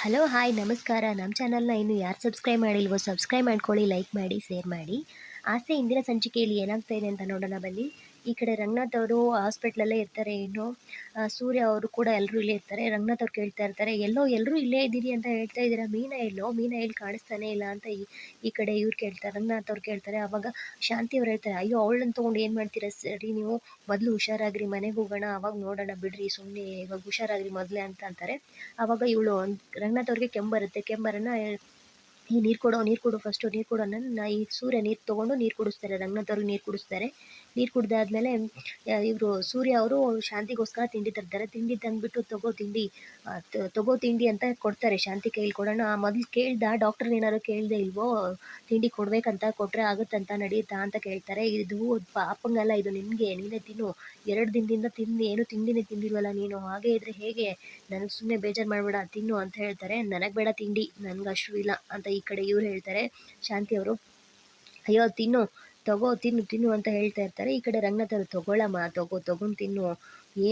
Hello hi ನಮಸ್ಕಾರ. ನಮ್ಮ ಚಾನಲ್ನ ಇನ್ನು ಯಾರು ಸಬ್ಸ್ಕ್ರೈಬ್ ಮಾಡಿಲ್ವೋ ಸಬ್ಸ್ಕ್ರೈಬ್ ಮಾಡ್ಕೊಳ್ಳಿ, ಲೈಕ್ ಮಾಡಿ, ಶೇರ್ ಮಾಡಿ. ಆಸೆ ಇಂದಿನ ಸಂಚಿಕೆಯಲ್ಲಿ ಏನಾಗ್ತಾ ಇದೆ ಅಂತ ನೋಡೋಣ ಬನ್ನಿ. ಈ ಕಡೆ ರಂಗನಾಥ್ ಅವರು ಹಾಸ್ಪಿಟ್ಲಲ್ಲೇ ಇರ್ತಾರೆ. ಇನ್ನು ಸೂರ್ಯ ಅವರು ಕೂಡ ಎಲ್ಲರೂ ಇಲ್ಲೇ ಇರ್ತಾರೆ. ರಂಗನಾಥ್ ಅವ್ರು ಕೇಳ್ತಾ ಇರ್ತಾರೆ, ಎಲ್ಲರೂ ಇಲ್ಲೇ ಇದ್ದೀರಿ ಅಂತ ಹೇಳ್ತಾ ಇದ್ದೀರಾ, ಮೀನಾ ಎಲ್ಲೋ, ಮೀನಾ ಎಲ್ಲಿ ಕಾಣಿಸ್ತಾನೆ ಇಲ್ಲ ಅಂತ ಈ ಕಡೆ ಇವ್ರು ಕೇಳ್ತಾರೆ, ರಂಗನಾಥ್ ಅವ್ರು ಕೇಳ್ತಾರೆ. ಆವಾಗ ಶಾಂತಿ ಅವ್ರು ಹೇಳ್ತಾರೆ, ಅಯ್ಯೋ ಅವಳನ್ನ ತೊಗೊಂಡು ಏನು ಮಾಡ್ತೀರಾ ಸರಿ, ನೀವು ಮೊದಲು ಹುಷಾರಾಗ್ರಿ, ಮನೆಗೆ ಹೋಗೋಣ, ಅವಾಗ ನೋಡೋಣ ಬಿಡ್ರಿ, ಸುಮ್ಮನೆ ಇವಾಗ ಹುಷಾರಾಗ್ರಿ ಮೊದಲೇ ಅಂತ ಅಂತಾರೆ. ಆವಾಗ ಇವಳು ರಂಗನಾಥ್ ಅವ್ರಿಗೆ ಕೆಂಬರುತ್ತೆ. ಕೆಂಬರನ್ನ ಈ ನೀರು ಕೊಡು ಫಸ್ಟು, ನೀರು ಕೊಡು ಅನ್ನೋದನ್ನ ಈ ಸೂರ್ಯ ನೀರು ತೊಗೊಂಡು ನೀರು ಕುಡಿಸ್ತಾರೆ, ರಂಗನಾಥ್ ಅವ್ರಿಗೆ ನೀರು ಕುಡಿಸ್ತಾರೆ. ನೀರು ಕುಡ್ದಾದ್ಮೇಲೆ ಇವರು ಸೂರ್ಯ ಅವರು ಶಾಂತಿಗೋಸ್ಕರ ತಿಂಡಿ ತರ್ತಾರೆ. ತಿಂಡಿ ತಂದುಬಿಟ್ಟು ತಗೋ ತಿಂಡಿ ಅಂತ ಕೊಡ್ತಾರೆ. ಶಾಂತಿ ಕೈಲಿ ಕೊಡೋಣ, ಮೊದಲು ಕೇಳ್ದ ಡಾಕ್ಟರ್ ಏನಾದ್ರು ಕೇಳದೆ ಇಲ್ವೋ, ತಿಂಡಿ ಕೊಡ್ಬೇಕಂತ, ಕೊಟ್ಟರೆ ಆಗುತ್ತಂತ, ನಡೆಯುತ್ತಾ ಅಂತ ಕೇಳ್ತಾರೆ. ಇದು ಪಾಪಂಗಲ್ಲ, ಇದು ನಿನಗೆ, ನೀನೇ ತಿನ್ನು, 2 ದಿನದಿಂದ ಏನು ತಿಂಡಿನೇ ತಿಂದಿಲ್ವಲ್ಲ ನೀನು, ಹಾಗೆ ಇದ್ರೆ ಹೇಗೆ, ನನಗೆ ಸುಮ್ಮನೆ ಬೇಜಾರು ಮಾಡಬೇಡ, ತಿನ್ನು ಅಂತ ಹೇಳ್ತಾರೆ. ನನಗೆ ಬೇಡ ತಿಂಡಿ, ನನಗೆ ಹಸಿವಿಲ್ಲ ಅಂತ ಈ ಕಡೆ ಇವ್ರು ಹೇಳ್ತಾರೆ, ಶಾಂತಿ ಅವರು. ಅಯ್ಯೋ ತಿನ್ನು, ತಿನ್ನು ಅಂತ ಹೇಳ್ತಾ ಇರ್ತಾರೆ. ಈ ಕಡೆ ರಂಗನಾಥ್ ಅವರು, ತಗೊಳ್ಳಮ್ಮ, ತಗೊಂಡು ತಿನ್ನು,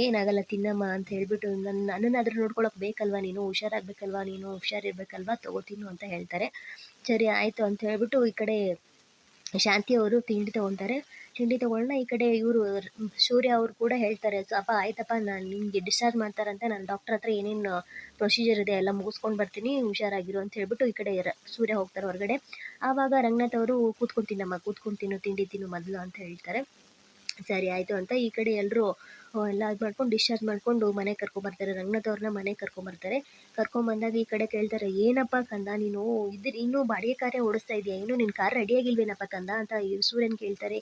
ಏನಾಗಲ್ಲ ತಿನ್ನಮ್ಮ ಅಂತ ಹೇಳ್ಬಿಟ್ಟು, ನನ್ನನ್ನಾದ್ರೂ ನೋಡ್ಕೊಳಕ್ ಬೇಕಲ್ವಾ ನೀನು, ಹುಷಾರಾಗಬೇಕಲ್ವಾ ನೀನು, ಹುಷಾರಿರ್ಬೇಕಲ್ವಾ, ತಿನ್ನು ಅಂತ ಹೇಳ್ತಾರೆ. ಸರಿ ಆಯಿತು ಅಂತ ಹೇಳ್ಬಿಟ್ಟು ಈ ಕಡೆ ಶಾಂತಿ ಅವರು ತಿಂಡಿ ತೊಗೊತಾರೆ. ತಿಂಡಿ ತೊಗೊಂಡ ಈ ಕಡೆ ಇವರು ಸೂರ್ಯ ಅವರು ಕೂಡ ಹೇಳ್ತಾರೆ, ಅಪ್ಪ ಆಯ್ತಪ್ಪ, ನಾನು ನಿಮಗೆ ಡಿಸ್ಚಾರ್ಜ್ ಮಾಡ್ತಾರಂತೆ, ನಾನು ಡಾಕ್ಟರ್ ಹತ್ರ ಏನೇನು ಪ್ರೊಸೀಜರ್ ಇದೆ ಎಲ್ಲ ಮುಗಿಸ್ಕೊಂಡು ಬರ್ತೀನಿ, ಹುಷಾರಾಗಿರು ಅಂತ ಹೇಳ್ಬಿಟ್ಟು ಈ ಕಡೆ ಸೂರ್ಯ ಹೋಗ್ತಾರೆ ಹೊರಗಡೆ. ಆವಾಗ ರಂಗನಾಥ್ ಅವರು, ಕೂತ್ಕೊಂಡು ತಿನ್ನು, ತಿಂಡಿ ತಿನ್ನು ಮೊದಲು ಅಂತ ಹೇಳ್ತಾರೆ. ಸರಿ ಆಯಿತು ಅಂತ ಈ ಕಡೆ ಎಲ್ಲರೂ ಎಲ್ಲ ಇದು ಮಾಡ್ಕೊಂಡು ಡಿಸ್ಚಾರ್ಜ್ ಮಾಡಿಕೊಂಡು ಮನೆಗೆ ಕರ್ಕೊಂಬರ್ತಾರೆ. ರಂಗನಾಥ್ ಅವ್ರನ್ನ ಮನೆಗೆ ಕರ್ಕೊಂಬರ್ತಾರೆ. ಕರ್ಕೊಂಬಂದಾಗ ಈ ಕಡೆ ಕೇಳ್ತಾರೆ, ಏನಪ್ಪ ಕಂದ ನೀನು ಇನ್ನೂ ಬಾಡಿಗೆ ಕಾರೇ ಓಡಿಸ್ತಾ ಇದೆಯಾ, ಇನ್ನೂ ನಿನ್ನ ಕಾರ್ ರೆಡಿಯಾಗಿಲ್ವೇನಪ್ಪ ಕಂದ ಅಂತ ಸೂರ್ಯನ್ ಕೇಳ್ತಾರೆ.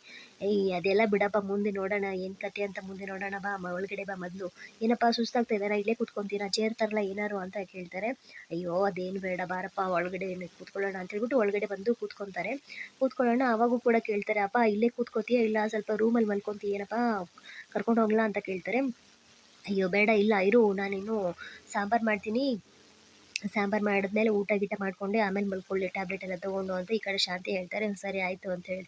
ಅದೆಲ್ಲ ಬಿಡಪ್ಪ, ಮುಂದೆ ನೋಡೋಣ ಏನು ಕತೆ ಅಂತ, ಮುಂದೆ ನೋಡೋಣ, ಬಾ ಒಳಗಡೆ ಬಾ ಮೊದಲು, ಏನಪ್ಪ ಸುಸ್ತಾಗ್ತಾ ಇದ್ದಾರಾ, ಇಲ್ಲೇ ಕೂತ್ಕೊತೀರಾ, ಚೇರ್ ತರಲ್ಲ ಏನಾರು ಅಂತ ಕೇಳ್ತಾರೆ. ಅಯ್ಯೋ ಅದೇನು ಬೇಡ ಬಾರಪ್ಪ, ಒಳಗಡೆ ಕೂತ್ಕೊಳ್ಳೋಣ ಅಂತ ಹೇಳ್ಬಿಟ್ಟು ಒಳಗಡೆ ಬಂದು ಕೂತ್ಕೊತಾರೆ. ಕೂತ್ಕೊಳ್ಳೋಣ, ಅವಾಗೂ ಕೂಡ ಕೇಳ್ತಾರೆ, ಅಪ್ಪ ಇಲ್ಲೇ ಕೂತ್ಕೋತೀಯಾ, ಇಲ್ಲ ಸ್ವಲ್ಪ ರೂಮಲ್ಲಿ ಮಲ್ಕೊತೀಯೇನಪ್ಪ, ಕರ್ಕೊಂಡು ಹೋಗ್ಲಾ ಅಂತ ಕೇಳ್ತಾರೆ. ಅಯ್ಯೋ ಬೇಡ, ಇಲ್ಲ ಇರು, ನಾನಿನ್ನು ಸಾಂಬಾರು ಮಾಡ್ತೀನಿ, ಸಾಂಬಾರು ಮಾಡಿದ್ಮೇಲೆ ಊಟ ಗೀಟ ಮಾಡಿಕೊಂಡೆ ಆಮೇಲೆ ಮಲ್ಕೊಳ್ಳಿ, ಟ್ಯಾಬ್ಲೆಟ್ ಎಲ್ಲ ತೊಗೊಂಡು ಅಂತ ಈ ಕಡೆ ಶಾಂತಿ ಹೇಳ್ತಾರೆ. ಸರಿ ಆಯಿತು ಅಂತ ಹೇಳಿ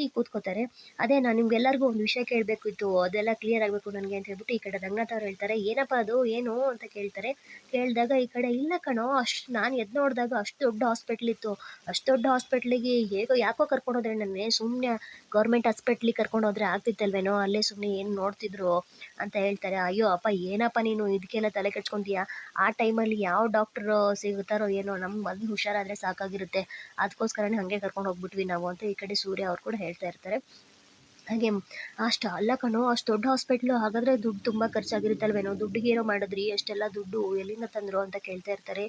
ಈಗ ಕೂತ್ಕೋತಾರೆ. ಅದೇ ನಾನು ನಿಮ್ಗೆಲ್ಲರಿಗೂ ಒಂದು ವಿಷಯ ಕೇಳಬೇಕಿತ್ತು, ಅದೆಲ್ಲ ಕ್ಲಿಯರ್ ಆಗಬೇಕು ನನಗೆ ಅಂತ ಹೇಳ್ಬಿಟ್ಟು ಈ ಕಡೆ ರಂಗನಾಥ್ ಅವ್ರು ಹೇಳ್ತಾರೆ, ಏನಪ್ಪ ಅದು, ಏನು ಅಂತ ಕೇಳ್ತಾರೆ. ಕೇಳಿದಾಗ ಈ ಕಡೆ, ಇಲ್ಲ ಕಣೋ, ನಾನು ಎದ್ದು ನೋಡಿದಾಗ ಅಷ್ಟು ದೊಡ್ಡ ಹಾಸ್ಪಿಟ್ಲ್ ಇತ್ತು, ಅಷ್ಟು ದೊಡ್ಡ ಹಾಸ್ಪಿಟ್ಲಿಗೆ ಯಾಕೋ ಕರ್ಕೊಂಡೋದ್ರೆ ನನ್ನೇ, ಸುಮ್ಮನೆ ಗೌರ್ಮೆಂಟ್ ಹಾಸ್ಪಿಟ್ಲಿಗೆ ಕರ್ಕೊಂಡೋದ್ರೆ ಆಗ್ತಿತ್ತಲ್ವೇನೋ, ಅಲ್ಲೇ ಸುಮ್ಮನೆ ಏನು ನೋಡ್ತಿದ್ರು ಅಂತ ಹೇಳ್ತಾರೆ. ಅಯ್ಯೋ ಅಪ್ಪ ಏನಪ್ಪ ನೀನು ಇದಕ್ಕೆಲ್ಲ ತಲೆ ಕೆಡ್ಸ್ಕೊತೀಯಾ, ಆ ಟೈಮಲ್ಲಿ ಯಾವ ಡಾಕ್ಟ್ರು ಸಿಗುತ್ತಾರೋ ಏನೋ, ನಮ್ಗೆ ಮೊದಲು ಹುಷಾರಾದರೆ ಸಾಕಾಗಿರುತ್ತೆ, ಅದಕ್ಕೋಸ್ಕರನೇ ಹಾಗೆ ಕರ್ಕೊಂಡು ಹೋಗ್ಬಿಟ್ವಿ ನಾವು ಅಂತ ಈ ಕಡೆ ಸೂರ್ಯ ಅವ್ರು ಕೂಡ ಹೇಳ್ತಾ ಇರ್ತಾರೆ. ಹಾಗೆ ಅಷ್ಟು ಅಲ್ಲ ಕಣೋ, ಅಷ್ಟು ದೊಡ್ಡ ಹಾಸ್ಪಿಟ್ಲು, ಹಾಗಾದರೆ ದುಡ್ಡು ತುಂಬ ಖರ್ಚಾಗಿರುತ್ತಲ್ವೇನೋ, ದುಡ್ಡಿಗೆ ಏನೋ ಮಾಡಿದ್ರಿ, ಅಷ್ಟೆಲ್ಲ ದುಡ್ಡು ಎಲ್ಲಿಂದ ತಂದರು ಅಂತ ಕೇಳ್ತಾ ಇರ್ತಾರೆ.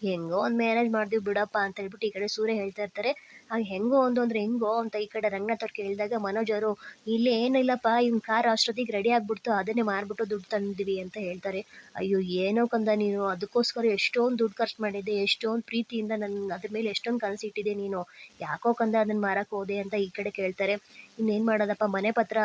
ಹೆಂಗೋ ಒಂದು ಮ್ಯಾನೇಜ್ ಮಾಡಿದ್ವಿ ಬಿಡಪ್ಪ ಅಂತ ಹೇಳ್ಬಿಟ್ಟು ಈ ಕಡೆ ಸೂರ್ಯ ಹೇಳ್ತಾ ಇರ್ತಾರೆ. ಹಾಗೆ ಹೆಂಗೋ ಅಂದರೆ ಹೆಂಗೋ ಅಂತ ಈ ಕಡೆ ರಂಗನಾಥ್ ಅವ್ರು ಕೇಳಿದಾಗ ಮನೋಜ್ ಅವರು, ಇಲ್ಲಿ ಏನಿಲ್ಲಪ್ಪ, ಇವ್ನ ಕಾರ್ ಅಷ್ಟೊತ್ತಿಗೆ ರೆಡಿ ಆಗಿಬಿಡ್ತು, ಅದನ್ನೇ ಮಾರ್ಬಿಟ್ಟು ದುಡ್ಡು ತಂದಿದ್ದೀವಿ ಅಂತ ಹೇಳ್ತಾರೆ. ಅಯ್ಯೋ ಏನೋ ಕಂದ ನೀನು, ಅದಕ್ಕೋಸ್ಕರ ಎಷ್ಟೊಂದು ದುಡ್ಡು ಖರ್ಚು ಮಾಡಿದ್ದೆ, ಎಷ್ಟೊಂದು ಪ್ರೀತಿಯಿಂದ ನನ್ನ ಅದ್ರ ಮೇಲೆ ಎಷ್ಟೊಂದು ಕನಸಿಟ್ಟಿದೆ ನೀನು, ಯಾಕೋ ಕಂದ ಅದನ್ನು ಮಾರಕ್ಕೆ ಹೋದೆ ಅಂತ ಈ ಕಡೆ ಕೇಳ್ತಾರೆ. ಇನ್ನೇನು ಮಾಡೋದಪ್ಪ, ಮನೆ ಪತ್ರ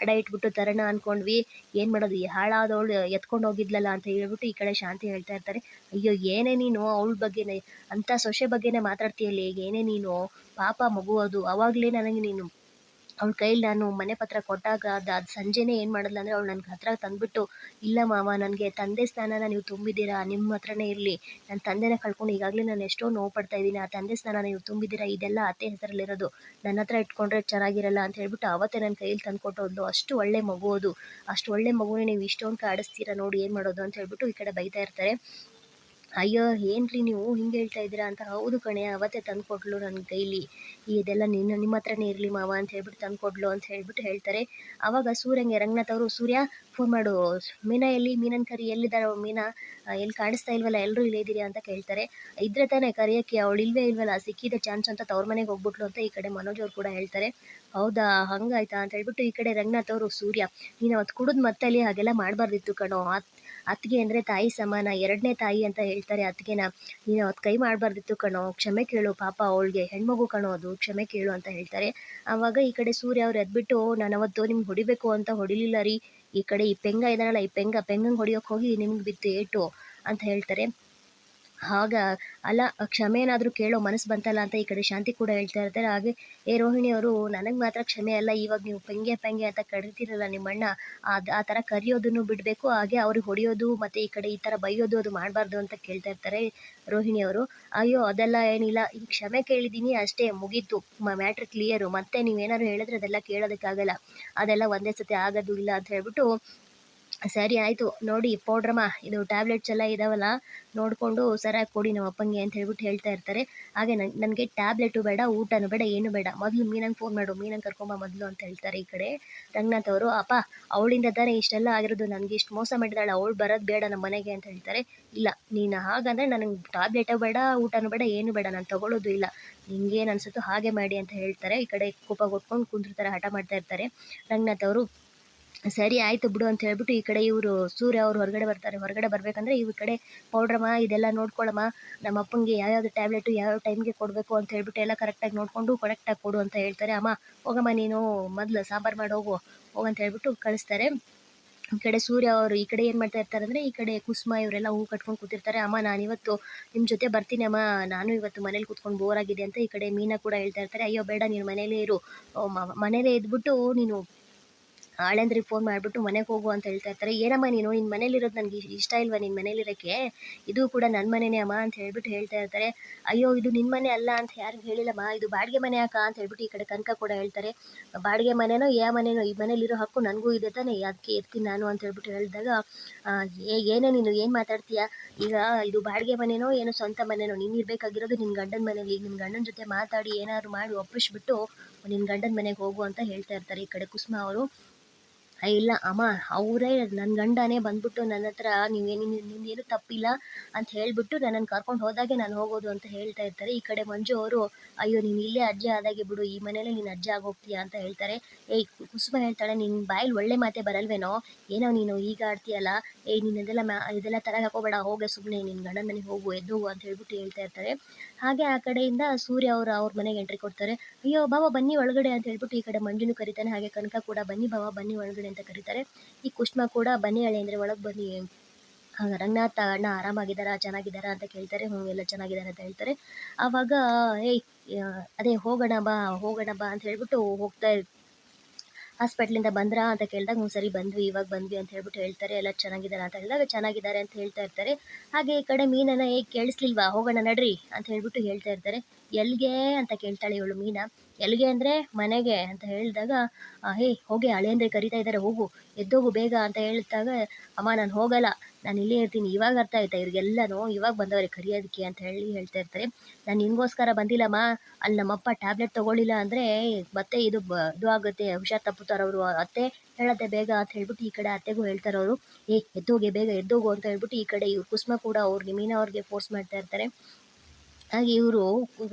ಅಡ ಇಟ್ಬಿಟ್ಟು ತರೋಣ ಅಂದ್ಕೊಂಡ್ವಿ, ಏನು ಮಾಡೋದು, ಈ ಹಾಳಾದವಳು ಎತ್ಕೊಂಡು ಹೋಗಿದ್ಲಲ್ಲ ಅಂತ ಹೇಳ್ಬಿಟ್ಟು ಈ ಕಡೆ ಶಾಂತಿ ಹೇಳ್ತಾ ಇರ್ತಾರೆ. ಅಯ್ಯೋ ಏನೇ ನೀನು ಅವಳ ಬಗ್ಗೆನೇ, ಅಂಥ ಸೊಸೆ ಬಗ್ಗೆನೇ ಮಾತಾಡ್ತೀಯಲ್ಲಿ, ಏನೇ ನೀನು, ಪಾಪ ಮಗು ಅದು, ಆವಾಗಲೇ ನನಗೆ ನೀನು ಅವಳ ಕೈಲಿ ನಾನು ಮನೆ ಪತ್ರ ಕೊಟ್ಟಾಗ ಅದು ಸಂಜೆನೇ ಏನು ಮಾಡಿದ್ಲು ಅಂದರೆ, ಅವಳು ನನ್ನ ಹತ್ರ ತಂದುಬಿಟ್ಟು, ಇಲ್ಲ ಮಾವ, ನನಗೆ ತಂದೆ ಸ್ಥಾನನ ನೀವು ತುಂಬಿದ್ದೀರಾ, ನಿಮ್ಮ ಹತ್ರನೇ ಇರಲಿ, ನನ್ನ ತಂದೆನ ಕಳ್ಕೊಂಡು ಈಗಾಗಲೇ ನಾನು ಎಷ್ಟೋ ನೋವು ಪಡ್ತಾ ಇದ್ದೀನಿ, ಆ ತಂದೆ ಸ್ಥಾನ ನೀವು ತುಂಬಿದ್ದೀರಾ, ಇದೆಲ್ಲ ಅತ್ತೆ ಹೆಸರಲ್ಲಿರೋದು, ನನ್ನ ಹತ್ರ ಇಟ್ಕೊಂಡ್ರೆ ಚೆನ್ನಾಗಿರಲ್ಲ ಅಂತ ಹೇಳ್ಬಿಟ್ಟು ಅವತ್ತೇ ನನ್ನ ಕೈಯಲ್ಲಿ ತಂದು ಕೊಟ್ಟೋದು, ಅಷ್ಟು ಒಳ್ಳೆ ಮಗು ಅದು, ಅಷ್ಟು ಒಳ್ಳೆ ಮಗುನೇ ನೀವು ಇಷ್ಟೊಂದು ಕಾಡಿಸ್ತೀರಾ ನೋಡಿ, ಏನು ಮಾಡೋದು ಅಂತ ಹೇಳ್ಬಿಟ್ಟು ಈ ಕಡೆ ಬೈತಾ ಇರ್ತಾರೆ. ಅಯ್ಯೋ ಏನ್ರಿ ನೀವು ಹಿಂಗೆ ಹೇಳ್ತಾ ಇದ್ದೀರಾ ಅಂತ, ಹೌದು ಕಣೆ ಅವತ್ತೇ ತಂದು ಕೊಟ್ಲು ನನ್ನ ಕೈಲಿ, ಇದೆಲ್ಲ ನಿಮ್ಮ ಹತ್ರನೇ ಇರಲಿ ಮಾವ ಅಂತ ಹೇಳ್ಬಿಟ್ಟು ತಂದು ಕೊಟ್ಲು ಅಂತ ಹೇಳ್ಬಿಟ್ಟು ಹೇಳ್ತಾರೆ. ಆವಾಗ ಸೂರ್ಯಂಗೆ ರಂಗನಾಥ್ ಅವರು, ಸೂರ್ಯ ಫೋನ್ ಮಾಡು, ಮೀನಾ ಎಲ್ಲಿ, ಮೀನನ್ ಕರಿ, ಎಲ್ಲಿದ್ದಾರೋ ಮೀನಾ, ಎಲ್ಲಿ ಕಾಣಿಸ್ತಾ ಇಲ್ವಲ್ಲ, ಎಲ್ಲರೂ ಇಲ್ಲೇ ಇದ್ದೀರಿ ಅಂತ ಕೇಳ್ತಾರೆ. ಇದ್ರೆ ತಾನೇ ಕರಿಯೋಕ್ಕೆ, ಅವಳು ಇಲ್ವಲ್ಲ, ಸಿಕ್ಕಿದೆ ಚಾನ್ಸ್ ಅಂತ ತವ್ರ ಮನೆಗೆ ಹೋಗ್ಬಿಟ್ಲು ಅಂತ ಈ ಕಡೆ ಮನೋಜ್ ಅವ್ರು ಕೂಡ ಹೇಳ್ತಾರೆ. ಹೌದಾ, ಹಂಗಾಯ್ತಾ ಅಂತ ಹೇಳ್ಬಿಟ್ಟು ಈ ಕಡೆ ರಂಗನಾಥ್ ಅವರು, ಸೂರ್ಯ ನೀನು ಅವತ್ತು ಕುಡಿದು ಮತ್ತಲ್ಲಿ ಹಾಗೆಲ್ಲ ಮಾಡಬಾರ್ದಿತ್ತು ಕಣೋ, ಅತ್ತಿಗೆ ಅಂದರೆ ತಾಯಿ ಸಮಾನ, ಎರಡನೇ ತಾಯಿ ಅಂತ ಹೇಳ್ತಾರೆ ಅತ್ತಿಗೆನ, ನೀನು ಅವತ್ತು ಕೈ ಮಾಡಬಾರ್ದಿತ್ತು ಕಣೋ, ಕ್ಷಮೆ ಕೇಳು, ಪಾಪ ಅವಳಿಗೆ ಹೆಣ್ಮಗು ಕಣೋ ಅದು, ಕ್ಷಮೆ ಕೇಳು ಅಂತ ಹೇಳ್ತಾರೆ. ಆವಾಗ ಈ ಕಡೆ ಸೂರ್ಯ ಅವ್ರು ಎದ್ಬಿಟ್ಟು, ನಾನು ಅವತ್ತು ನಿಮ್ಗೆ ಹೊಡಿಬೇಕು ಅಂತ ಹೊಡಿಲಿಲ್ಲ ರೀ, ಈ ಕಡೆ ಈ ಪೆಂಗ ಇದ್ದಾನಲ್ಲ, ಈ ಪೆಂಗಂಗೆ ಹೊಡಿಯೋಕೆ ಹೋಗಿ ನಿಮ್ಗೆ ಬಿತ್ತು ಏಟು ಅಂತ ಹೇಳ್ತಾರೆ. ಆಗ ಅಲ್ಲ ಕ್ಷಮೆನಾದರೂ ಕೇಳೋ ಮನಸ್ಸು ಬಂತಲ್ಲ ಅಂತ ಈ ಕಡೆ ಶಾಂತಿ ಕೂಡ ಹೇಳ್ತಾ ಇರ್ತಾರೆ. ಹಾಗೆ ಏ ರೋಹಿಣಿ ಅವರು ನನಗೆ ಮಾತ್ರ ಕ್ಷಮೆ ಅಲ್ಲ, ಇವಾಗ ನೀವು ಪೆಂಗೆ ಪೆಂಗೆ ಅಂತ ಕರೀತಿರಲ್ಲ ನಿಮ್ಮಣ್ಣ, ಆ ಥರ ಕರೆಯೋದನ್ನು ಬಿಡಬೇಕು, ಹಾಗೆ ಅವ್ರಿಗೆ ಹೊಡೆಯೋದು ಮತ್ತು ಈ ಕಡೆ ಈ ಥರ ಬೈಯೋದು ಅದು ಮಾಡಬಾರ್ದು ಅಂತ ಕೇಳ್ತಾ ಇರ್ತಾರೆ ರೋಹಿಣಿ ಅವರು. ಅಯ್ಯೋ ಅದೆಲ್ಲ ಏನಿಲ್ಲ, ಈಗ ಕ್ಷಮೆ ಕೇಳಿದ್ದೀನಿ ಅಷ್ಟೇ, ಮುಗೀತು, ಮ್ಯಾಟ್ರ್ ಕ್ಲಿಯರು, ಮತ್ತೆ ನೀವೇನಾದ್ರು ಹೇಳಿದ್ರೆ ಅದೆಲ್ಲ ಕೇಳೋದಕ್ಕಾಗಲ್ಲ, ಅದೆಲ್ಲ ಒಂದೇ ಸತಿ ಆಗೋದು ಇಲ್ಲ ಅಂತ ಹೇಳ್ಬಿಟ್ಟು ಸರಿ ಆಯಿತು ನೋಡಿ ಪೌಡ್ರಮ್ಮ, ಇದು ಟ್ಯಾಬ್ಲೆಟ್ಸ್ ಎಲ್ಲ ಇದಾವಲ್ಲ ನೋಡಿಕೊಂಡು ಸರಿಯಾಗಿ ಕೊಡಿ ನಮ್ಮ ಅಪ್ಪಂಗೆ ಅಂತ ಹೇಳ್ಬಿಟ್ಟು ಹೇಳ್ತಾ ಇರ್ತಾರೆ. ಹಾಗೆ ನನಗೆ ಟ್ಯಾಬ್ಲೆಟು ಬೇಡ, ಊಟನೂ ಬೇಡ, ಏನೂ ಬೇಡ, ಮೊದಲು ಮೀನಂಗೆ ಫೋನ್ ಮಾಡು, ಮೀನಂಗೆ ಕರ್ಕೊಂಬ ಮೊದಲು ಅಂತ ಹೇಳ್ತಾರೆ ಈ ಕಡೆ ರಂಗನಾಥ್ ಅವರು. ಅಪ್ಪ ಅವಳಿಂದ ತಾನೇ ಇಷ್ಟೆಲ್ಲ ಆಗಿರೋದು, ನನಗೆ ಇಷ್ಟು ಮೋಸ ಮಾಡಿದಾಳೆ, ಅವಳು ಬರೋದು ಬೇಡ ನಮ್ಮ ಮನೆಗೆ ಅಂತ ಹೇಳ್ತಾರೆ. ಇಲ್ಲ ನೀನು ಹಾಗಂದರೆ ನನಗೆ ಟ್ಯಾಬ್ಲೆಟೂ ಬೇಡ, ಊಟನೂ ಬೇಡ, ಏನೂ ಬೇಡ, ನಾನು ತೊಗೊಳ್ಳೋದು ಇಲ್ಲ, ನಿಂಗೇನು ಅನಿಸುತ್ತೋ ಹಾಗೆ ಮಾಡಿ ಅಂತ ಹೇಳ್ತಾರೆ. ಈ ಕಡೆ ಕೋಪ ಕೊಟ್ಕೊಂಡು ಕುಂತಿರ್ತಾರೆ, ಹಠ ಮಾಡ್ತಾ ಇರ್ತಾರೆ ರಂಗನಾಥ್ ಅವರು. ಸರಿ ಆಯಿತು ಬಿಡು ಅಂತ ಹೇಳ್ಬಿಟ್ಟು ಈ ಕಡೆ ಇವರು ಸೂರ್ಯ ಅವರು ಹೊರಗಡೆ ಬರ್ತಾರೆ. ಹೊರಗಡೆ ಬರಬೇಕಂದ್ರೆ ಈ ಕಡೆ ಪೌಡ್ರಮ್ಮ ಇದೆಲ್ಲ ನೋಡ್ಕೊಳ್ಳಮ್ಮ, ನಮ್ಮ ಅಪ್ಪಂಗೆ ಯಾವ್ಯಾವುದು ಟ್ಯಾಬ್ಲೆಟು ಯಾವ ಟೈಮ್ಗೆ ಕೊಡಬೇಕು ಅಂತ ಹೇಳ್ಬಿಟ್ಟು ಎಲ್ಲ ಕರೆಕ್ಟಾಗಿ ನೋಡಿಕೊಂಡು ಕರೆಕ್ಟಾಗಿ ಕೊಡು ಅಂತ ಹೇಳ್ತಾರೆ. ಅಮ್ಮ ಹೋಗಮ್ಮ ನೀನು ಮೊದಲು ಸಾಂಬಾರು ಮಾಡಿ ಹೋಗಂತ ಹೇಳ್ಬಿಟ್ಟು ಕಳಿಸ್ತಾರೆ. ಈ ಕಡೆ ಸೂರ್ಯ ಅವರು ಈ ಕಡೆ ಏನು ಮಾಡ್ತಾ ಇರ್ತಾರೆ ಅಂದರೆ, ಈ ಕಡೆ ಕುಸುಮ ಇವರೆಲ್ಲ ಹೂ ಕಟ್ಕೊಂಡು ಕೂತಿರ್ತಾರೆ. ಅಮ್ಮ ನಾನಿವತ್ತು ನಿಮ್ಮ ಜೊತೆ ಬರ್ತೀನಿ ಅಮ್ಮ, ನಾನು ಇವತ್ತು ಮನೇಲಿ ಕೂತ್ಕೊಂಡು ಬೋರ್ ಆಗಿದೆ ಅಂತ ಈ ಕಡೆ ಮೀನಾ ಕೂಡ ಹೇಳ್ತಾ ಇರ್ತಾರೆ. ಅಯ್ಯೋ ಬೇಡ, ನೀನು ಮನೇಲೇ ಇರು, ಮನೇಲೇ ಇದ್ಬಿಟ್ಟು ನೀನು ಆಳೆಂದ್ರಿಗೆ ಫೋನ್ ಮಾಡಿಬಿಟ್ಟು ಮನೆಗೆ ಹೋಗು ಅಂತ ಹೇಳ್ತಾ ಇರ್ತಾರೆ. ಏನಮ್ಮ ನೀನು ನಿನ್ನ ಮನೇಲಿರೋದು ನನಗೆ ಇಷ್ಟ ಇಲ್ವಾ, ನಿನ್ನ ಮನೇಲಿರೋಕ್ಕೆ, ಇದು ಕೂಡ ನನ್ನ ಮನೆಯೇ ಅಮ್ಮ ಅಂತ ಹೇಳ್ಬಿಟ್ಟು ಹೇಳ್ತಾ ಇರ್ತಾರೆ. ಅಯ್ಯೋ ಇದು ನಿನ್ನ ಮನೆ ಅಲ್ಲ ಅಂತ ಯಾರಿಗೂ ಹೇಳಿಲ್ಲಮ್ಮ, ಇದು ಬಾಡಿಗೆ ಮನೆ ಅಕ್ಕ ಅಂತ ಹೇಳ್ಬಿಟ್ಟು ಈ ಕಡೆ ಕನಕ ಕೂಡ ಹೇಳ್ತಾರೆ. ಬಾಡಿಗೆ ಮನೆನೋ ಯಾವ ಮನೆನೋ, ಈ ಮನೇಲಿರೋ ಹಕ್ಕು ನನಗೂ ಇದೆ ತಾನೇ, ಅದಕ್ಕೆ ಇರ್ತೀನಿ ನಾನು ಅಂತ ಹೇಳ್ಬಿಟ್ಟು ಹೇಳಿದಾಗ ಏನೇ ನೀನು ಏನು ಮಾತಾಡ್ತೀಯಾ, ಈಗ ಇದು ಬಾಡಿಗೆ ಮನೆನೋ ಏನೋ ಸ್ವಂತ ಮನೆನೋ, ನೀನು ಇರಬೇಕಾಗಿರೋದು ನಿನ್ನ ಗಂಡನ ಮನೇಲಿ, ಈಗ ನಿನ್ನ ಗಂಡನ ಜೊತೆ ಮಾತಾಡಿ ಏನಾದ್ರು ಮಾಡಿ ಒಪ್ಪಿಸ್ಬಿಟ್ಟು ನಿನ್ನ ಗಂಡನ ಮನೆಗೆ ಹೋಗು ಅಂತ ಹೇಳ್ತಾ ಇರ್ತಾರೆ ಈ ಕಡೆ ಕುಸುಮ ಅವರು. ಇಲ್ಲ ಅಮ್ಮ, ಅವರೇ ನನ್ನ ಗಂಡನೇ ಬಂದ್ಬಿಟ್ಟು ನನ್ನ ಹತ್ರ ನಿಂದೇನು ತಪ್ಪಿಲ್ಲ ಅಂತ ಹೇಳ್ಬಿಟ್ಟು ನನ್ನನ್ನು ಕರ್ಕೊಂಡು ಹೋದಾಗೆ ನಾನು ಹೋಗೋದು ಅಂತ ಹೇಳ್ತಾ ಇರ್ತಾರೆ. ಈ ಕಡೆ ಮಂಜು ಅವರು ಅಯ್ಯೋ ನೀನು ಇಲ್ಲೇ ಅಜ್ಜ ಆದಾಗೆ ಬಿಡು, ಈ ಮನೇಲಿ ನೀನು ಅಜ್ಜ ಆಗೋಗ್ತೀಯಾ ಅಂತ ಹೇಳ್ತಾರೆ. ಏಯ್ ಕುಸುಮ ಹೇಳ್ತಾಳೆ, ನಿನ್ನ ಬಾಯಲ್ಲಿ ಒಳ್ಳೆ ಮಾತೆ ಬರಲ್ವೇನೋ, ಏನೋ ನೀನು ಈಗ ಆಡ್ತೀಯಲ್ಲ, ನೀನು ಇದೆಲ್ಲ ತಲೆಗೆ ಹಾಕೋಬೇಡ, ಹೋಗೆ ಸುಮ್ಮನೆ ನಿನ್ನ ಗಂಡನ ಮನೆಗೆ ಹೋಗು, ಎದ್ದೋಗು ಅಂತ ಹೇಳ್ಬಿಟ್ಟು ಹೇಳ್ತಾ ಇರ್ತಾರೆ. ಹಾಗೆ ಆ ಕಡೆಯಿಂದ ಸೂರ್ಯ ಅವರು ಅವ್ರ ಮನೆಗೆ ಎಂಟ್ರಿ ಕೊಡ್ತಾರೆ. ಅಯ್ಯೋ ಬಾವ ಬನ್ನಿ ಒಳಗಡೆ ಅಂತ ಹೇಳ್ಬಿಟ್ಟು ಈ ಕಡೆ ಮಂಜುನು ಕರೀತಾನೆ, ಹಾಗೆ ಕನಕ ಕೂಡ ಬನ್ನಿ ಬಾವ ಬನ್ನಿ ಒಳಗಡೆ ಅಂತ ಕರೀತಾರೆ. ಈ ಕುಷ್ಮ ಕೂಡ ಬನ್ನಿ ಅಳೆ ಅಂದರೆ ಒಳಗೆ ಬನ್ನಿ, ರಂಗನಾಥ ಅಣ್ಣ ಆರಾಮಾಗಿದ್ದಾರಾ ಚೆನ್ನಾಗಿದ್ದಾರಾ ಅಂತ ಕೇಳ್ತಾರೆ. ಎಲ್ಲ ಚೆನ್ನಾಗಿದ್ದಾರೆ ಅಂತ ಹೇಳ್ತಾರೆ. ಆವಾಗ ಏಯ್ ಅದೇ ಹೋಗೋಣ ಬಾ ಅಂತ ಹೇಳ್ಬಿಟ್ಟು ಹೋಗ್ತಾ ಹಾಸ್ಪಿಟ್ಲಿಂದ ಬಂದ್ರಾ ಅಂತ ಕೇಳಿದಾಗ ಸರಿ ಬಂದ್ವಿ, ಇವಾಗ ಬಂದ್ವಿ ಅಂತ ಹೇಳ್ಬಿಟ್ಟು ಹೇಳ್ತಾರೆ. ಎಲ್ಲ ಚೆನ್ನಾಗಿದ್ದಾರೆ ಅಂತ ಹೇಳಿದಾಗ ಚೆನ್ನಾಗಿದ್ದಾರೆ ಅಂತ ಹೇಳ್ತಾ ಇರ್ತಾರೆ. ಹಾಗೆ ಈ ಕಡೆ ಮೀನನ್ನ ಕೇಳಿಸ್ಲಿಲ್ವಾ, ಹೋಗೋಣ ನಡ್ರಿ ಅಂತ ಹೇಳ್ಬಿಟ್ಟು ಹೇಳ್ತಾ ಇರ್ತಾರೆ. ಎಲ್ಲಿಗೆ ಅಂತ ಕೇಳ್ತಾಳೆ ಇವಳು ಮೀನಾ. ಎಲ್ಲಿಗೆ ಅಂದರೆ ಮನೆಗೆ ಅಂತ ಹೇಳಿದಾಗ ಹೇ ಹೋಗಿ ಹಳೆಯಂದ್ರೆ ಕರಿತಾ ಇದ್ದಾರೆ, ಹೋಗು ಎದ್ದೋಗು ಬೇಗ ಅಂತ ಹೇಳಿದಾಗ ಅಮ್ಮ ನಾನು ಹೋಗಲ್ಲ, ನಾನು ಇಲ್ಲೇ ಇರ್ತೀನಿ, ಇವಾಗ ಅರ್ಥ ಆಯ್ತಾ ಇವ್ರಿಗೆಲ್ಲನೂ, ಇವಾಗ ಬಂದವ್ರೆ ಕರಿಯೋದಕ್ಕೆ ಅಂತ ಹೇಳ್ತಾ ಇರ್ತಾರೆ. ನಾನು ನಿನಗೋಸ್ಕರ ಬಂದಿಲ್ಲಮ್ಮ, ಅಲ್ಲಿ ನಮ್ಮಪ್ಪ ಟ್ಯಾಬ್ಲೆಟ್ ತೊಗೊಳ್ಳಿಲ್ಲ ಅಂದರೆ ಮತ್ತೆ ಇದು ಆಗುತ್ತೆ, ಹುಷಾರು ತಪ್ಪುತ್ತಾರೆ ಅವರು, ಅತ್ತೆ ಹೇಳತ್ತೆ ಬೇಗ ಅಂತ ಹೇಳ್ಬಿಟ್ಟು ಈ ಕಡೆ ಅತ್ತೆಗೂ ಹೇಳ್ತಾರೆ ಅವರು. ಎದ್ದೋಗೆ ಬೇಗ ಎದ್ದೋಗು ಅಂತ ಹೇಳ್ಬಿಟ್ಟು ಈ ಕಡೆ ಇವ್ರು ಕುಸುಮ ಕೂಡ ಅವ್ರಿಗೆ ಮೀನಾ ಅವ್ರಿಗೆ ಫೋರ್ಸ್ ಮಾಡ್ತಾ ಇರ್ತಾರೆ. ಹಾಗೆ ಇವರು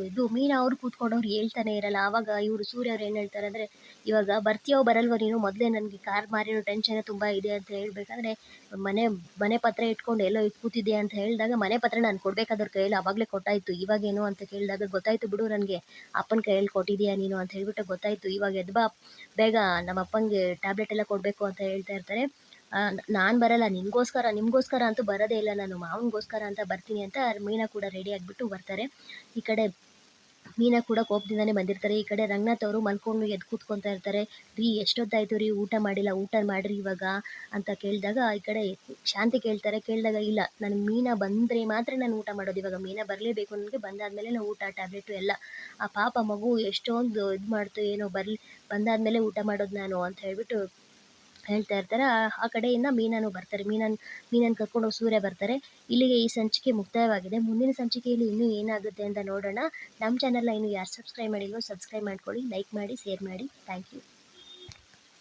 ಇದು ಮೀನಾ ಅವ್ರು ಕೂತ್ಕೊಂಡವ್ರು ಹೇಳ್ತಾನೆ ಇರಲ್ಲ. ಆವಾಗ ಇವರು ಸೂರ್ಯ ಅವ್ರು ಏನು ಹೇಳ್ತಾರೆ ಅಂದರೆ, ಇವಾಗ ಬರ್ತೀಯೋ ಬರಲ್ವೋ ನೀನು, ಮೊದಲೇ ನನಗೆ ಕಾರ್ ಮಾರಿರೋ ಟೆನ್ಷನ್ ತುಂಬ ಇದೆ ಅಂತ ಹೇಳ್ಬೇಕಾದ್ರೆ ಮನೆ ಪತ್ರ ಇಟ್ಕೊಂಡು ಎಲ್ಲೋ ಕೂತಿದ್ಯಾ ಅಂತ ಹೇಳಿದಾಗ ಮನೆ ಪತ್ರ ನಾನು ಕೊಡಬೇಕಾದವ್ರ ಕೈಯಲ್ಲಿ ಆವಾಗಲೇ ಕೊಟ್ಟಾಯಿತು, ಇವಾಗೇನು ಅಂತ ಕೇಳಿದಾಗ ಗೊತ್ತಾಯಿತು ಬಿಡು ನನಗೆ, ಅಪ್ಪನ ಕೈಯಲ್ಲಿ ಕೊಟ್ಟಿದ್ದೀಯಾ ನೀನು ಅಂತ ಹೇಳ್ಬಿಟ್ಟು ಗೊತ್ತಾಯಿತು, ಇವಾಗ ಎದ್ದು ಬಾ ಬೇಗ, ನಮ್ಮ ಅಪ್ಪನಿಗೆ ಟ್ಯಾಬ್ಲೆಟ್ ಎಲ್ಲ ಕೊಡಬೇಕು ಅಂತ ಹೇಳ್ತಾ ಇರ್ತಾರೆ. ನಾನು ಬರಲ್ಲ, ನಿಮಗೋಸ್ಕರ ಅಂತೂ ಬರೋದೇ ಇಲ್ಲ, ನಾನು ಮಾವನಿಗೋಸ್ಕರ ಅಂತ ಬರ್ತೀನಿ ಅಂತ ಮೀನಾ ಕೂಡ ರೆಡಿ ಆಗಿಬಿಟ್ಟು ಬರ್ತಾರೆ. ಈ ಕಡೆ ಮೀನಾ ಕೂಡ ಕೋಪದಿಂದನೇ ಬಂದಿರ್ತಾರೆ. ಈ ಕಡೆ ರಂಗನಾಥ್ ಅವರು ಮಲ್ಕೊಂಡು ಎದ್ದು ಕೂತ್ಕೊತಾ ಇರ್ತಾರೆ. ರೀ ಎಷ್ಟೊತ್ತಾಯ್ತು ರೀ, ಊಟ ಮಾಡಿಲ್ಲ, ಊಟ ಮಾಡಿರಿ ಇವಾಗ ಅಂತ ಕೇಳಿದಾಗ ಈ ಕಡೆ ಶಾಂತಿ ಕೇಳಿದಾಗ ಇಲ್ಲ, ನನಗೆ ಮೀನಾ ಬಂದರೆ ಮಾತ್ರ ನಾನು ಊಟ ಮಾಡೋದು, ಇವಾಗ ಮೀನಾ ಬರಲೇಬೇಕು ನನಗೆ, ಬಂದಾದಮೇಲೆ ನಾವು ಊಟ ಟ್ಯಾಬ್ಲೆಟು ಎಲ್ಲ, ಆ ಪಾಪ ಮಗು ಎಷ್ಟೊಂದು ಇದು ಮಾಡ್ತು ಏನೋ, ಬಂದಾದಮೇಲೆ ಊಟ ಮಾಡೋದು ನಾನು ಅಂತ ಹೇಳ್ಬಿಟ್ಟು ಹೇಳ್ತಾ ಇರ್ತಾರೆ. ಆ ಕಡೆಯಿಂದ ಮೀನಾನು ಬರ್ತಾರೆ. ಮೀನನ್ನು ಕರ್ಕೊಂಡು ಸೂರ್ಯ ಬರ್ತಾರೆ. ಇಲ್ಲಿಗೆ ಈ ಸಂಚಿಕೆ ಮುಕ್ತಾಯವಾಗಿದೆ. ಮುಂದಿನ ಸಂಚಿಕೆಯಲ್ಲಿ ಇನ್ನೂ ಏನಾಗುತ್ತೆ ಅಂತ ನೋಡೋಣ. ನಮ್ಮ ಚಾನಲ್ನ ಇನ್ನೂ ಯಾರು ಸಬ್ಸ್ಕ್ರೈಬ್ ಮಾಡಿಲ್ವೋ ಸಬ್ಸ್ಕ್ರೈಬ್ ಮಾಡ್ಕೊಳ್ಳಿ, ಲೈಕ್ ಮಾಡಿ, ಶೇರ್ ಮಾಡಿ. Thank you.